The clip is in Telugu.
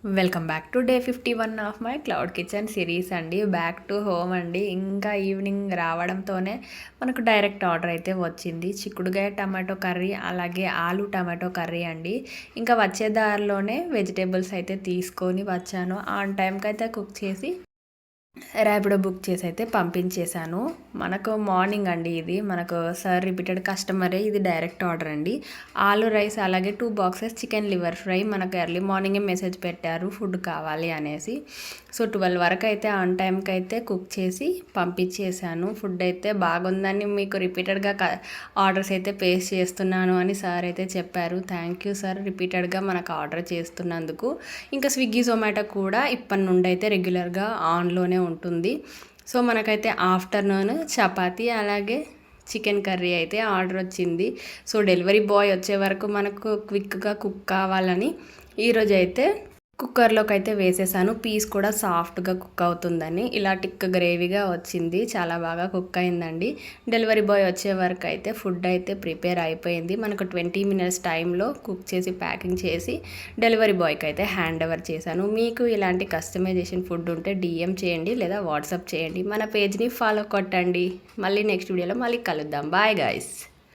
Welcome back to day 51 of my cloud kitchen series అండి. బ్యాక్ టు హోమ్ అండి. ఇంకా ఈవినింగ్ రావడంతోనే మనకు డైరెక్ట్ ఆర్డర్ అయితే వచ్చింది. చిక్కుడుగాయ టమాటో కర్రీ, అలాగే ఆలు టమాటో కర్రీ అండి. ఇంకా వచ్చే దారిలోనే వెజిటేబుల్స్ అయితే తీసుకొని వచ్చాను. ఆన్ టైంకి అయితే కుక్ చేసి ర్యాపిడో బుక్ చేసి అయితే పంపించేశాను. మనకు మార్నింగ్ అండి, ఇది మనకు సార్ రిపీటెడ్ కస్టమరే, ఇది డైరెక్ట్ ఆర్డర్ అండి. ఆలు రైస్ అలాగే 2 బాక్సెస్ చికెన్ లివర్ ఫ్రై మనకు ఎర్లీ మార్నింగే మెసేజ్ పెట్టారు ఫుడ్ కావాలి అనేసి. సో 12 వరకు అయితే ఆన్ టైంకి అయితే కుక్ చేసి పంపించేశాను. ఫుడ్ అయితే బాగుందని మీకు రిపీటెడ్గా ఆర్డర్స్ అయితే పేస్ చేస్తున్నాను అని సార్ అయితే చెప్పారు. థ్యాంక్ యూ సార్, రిపీటెడ్గా మనకు ఆర్డర్ చేస్తున్నందుకు. ఇంకా స్విగ్గీ జొమాటో కూడా ఇప్పటి నుండి అయితే రెగ్యులర్గా ఆన్లోనే ఉంటుంది. సో మనకైతే ఆఫ్టర్నూన్ చపాతీ అలాగే చికెన్ కర్రీ అయితే ఆర్డర్ వచ్చింది. సో డెలివరీ బాయ్ వచ్చే వరకు మనకు క్విక్గా కుక్ కావాలని ఈరోజు అయితే కుక్కర్లోకి అయితే వేసేసాను. పీస్ కూడా సాఫ్ట్గా కుక్ అవుతుందని. ఇలా టిక్ గ్రేవీగా వచ్చింది, చాలా బాగా కుక్ అయిందండి. డెలివరీ బాయ్ వచ్చే వరకు అయితే ఫుడ్ అయితే ప్రిపేర్ అయిపోయింది. మనకు 20 మినిట్స్ టైంలో కుక్ చేసి ప్యాకింగ్ చేసి డెలివరీ బాయ్కి అయితే హ్యాండ్ ఓవర్ చేశాను. మీకు ఇలాంటి కస్టమైజేషన్ ఫుడ్ ఉంటే DM చేయండి లేదా వాట్సాప్ చేయండి. మన పేజ్ని ఫాలో కొట్టండి. మళ్ళీ నెక్స్ట్ వీడియోలో మళ్ళీ కలుద్దాం. Bye guys.